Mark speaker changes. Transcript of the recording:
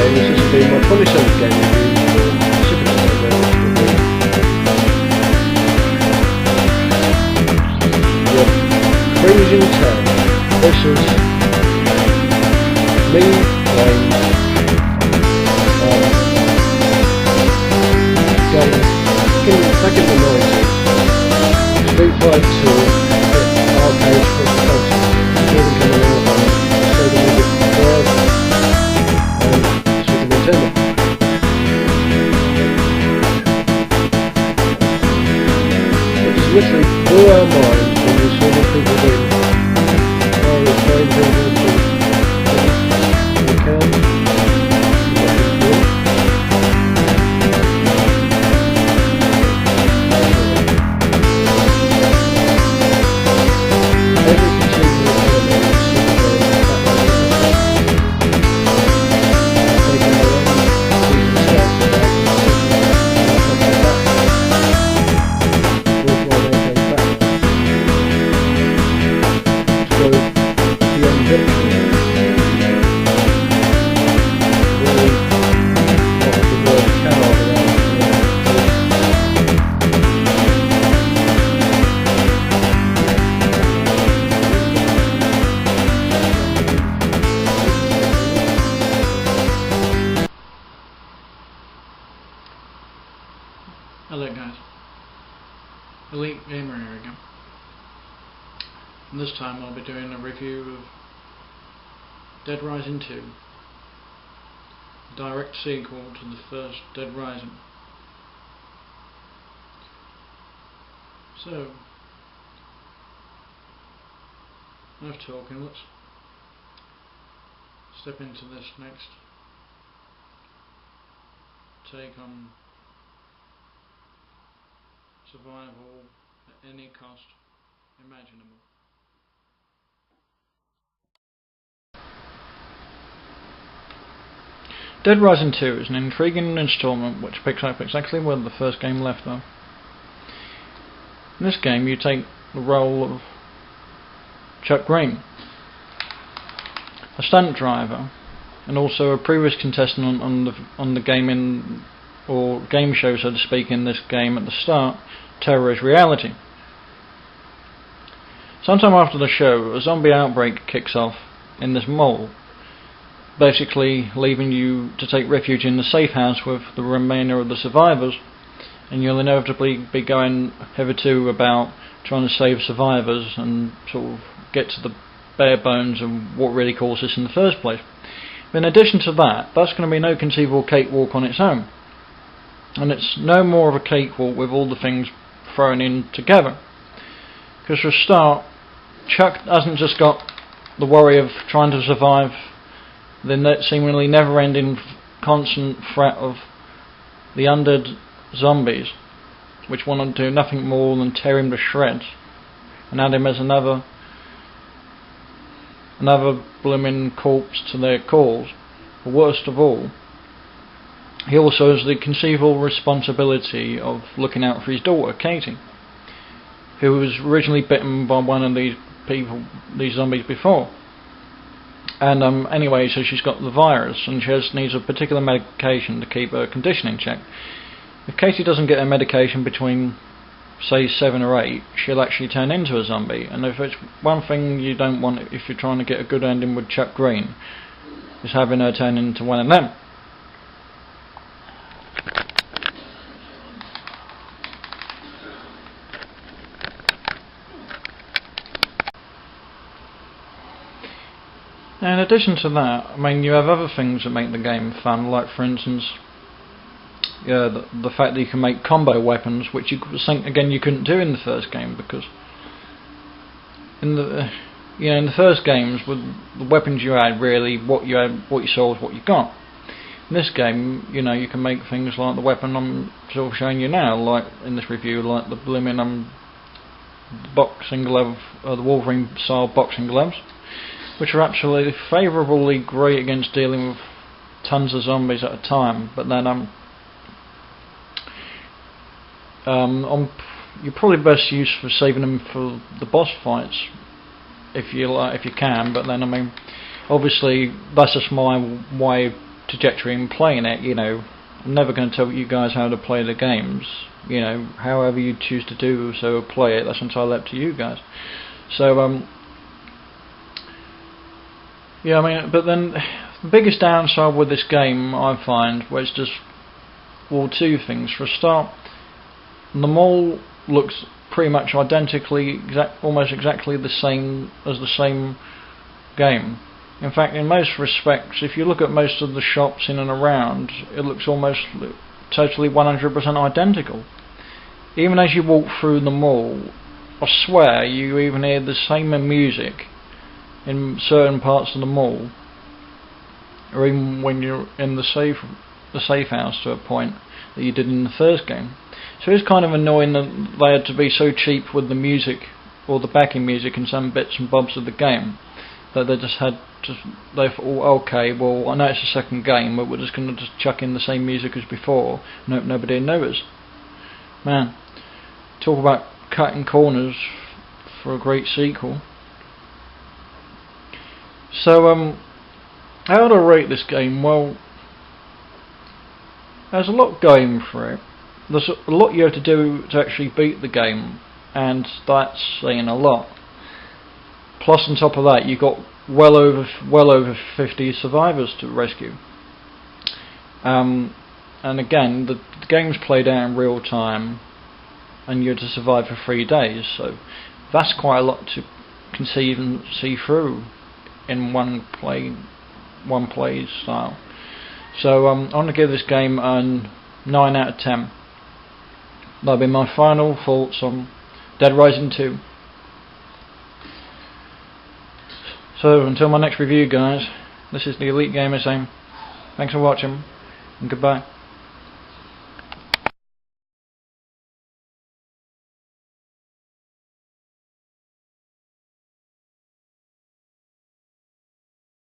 Speaker 1: game, this has been my 27th game review for Super Nintendo. Crimson Town. This is me playing game back in the 90s. Street Fighter 2 arcade for the console. Even coming out on Sega Mega Drive and Super Nintendo. It just literally blew our minds when we saw what people do. Oh, we're trying people to we can.
Speaker 2: Hello guys, Elite Gamer here again, and this time I'll be doing a review of Dead Rising 2, a direct sequel to the first Dead Rising. So, enough talking, let's step into this next take on survival at any cost imaginable. Dead Rising 2 is an intriguing installment which picks up exactly where the first game left off. In this game you take the role of Chuck Greene, a stunt driver and also a previous contestant on the gaming or game show, so to speak, in this game at the start, Terror is Reality. Sometime after the show, a zombie outbreak kicks off in this mall, basically leaving you to take refuge in the safe house with the remainder of the survivors, and you'll inevitably be going hitherto about trying to save survivors and sort of get to the bare bones of what really caused this in the first place. But in addition to that, that's going to be no conceivable cakewalk on its own. And it's no more of a cakewalk with all the things thrown in together. Because for a start, Chuck hasn't just got the worry of trying to survive the seemingly never-ending constant threat of the undead zombies, which want to do nothing more than tear him to shreds, and add him as another blooming corpse to their cause. But worst of all, he also has the conceivable responsibility of looking out for his daughter, Katy, who was originally bitten by one of these zombies before. And anyway, so she's got the virus, and she needs a particular medication to keep her condition in check. If Katy doesn't get her medication between, say, 7 or 8, she'll actually turn into a zombie. And if it's one thing you don't want if you're trying to get a good ending with Chuck Greene, is having her turn into one of them. Now, in addition to that, I mean, you have other things that make the game fun, like for instance, the fact that you can make combo weapons, which you think again you couldn't do in the first game, because in the first games with the weapons you had, really what you saw was what you got. In this game, you can make things like the weapon I'm sort of showing you now, like in this review, like the blooming boxing glove, the Wolverine style boxing gloves, which are absolutely favourably great against dealing with tons of zombies at a time. But then you're probably best used for saving them for the boss fights, if you can. But then, I mean, obviously that's just my way trajectory in playing it. You know, I'm never going to tell you guys how to play the games. You know, however you choose to do so, play it. That's entirely up to you guys. So yeah, I mean, but then the biggest downside with this game I find, where it's just, well, two things. For a start, the mall looks pretty much identically, almost exactly the same as the same game. In fact, in most respects, if you look at most of the shops in and around, it looks almost totally 100% identical. Even as you walk through the mall, I swear you even hear the same music in certain parts of the mall, or even when you're in the safe house to a point that you did in the first game. So it's kind of annoying that they had to be so cheap with the music, or the backing music in some bits and bobs of the game, that they just had to, they thought, oh, okay, well, I know it's a second game, but we're just going to just chuck in the same music as before. Nobody knows. Man, talk about cutting corners for a great sequel. So, how do I rate this game? Well, there's a lot going for it. There's a lot you have to do to actually beat the game, and that's saying a lot. Plus, on top of that, you've got well over 50 survivors to rescue. And again, the game's played out in real time, and you're to survive for 3 days. So that's quite a lot to conceive and see through in one play style. So I'm going to give this game a 9 out of 10. That'll be my final thoughts on Dead Rising 2. So until my next review, guys, this is the Elite Gamer saying thanks for watching and goodbye.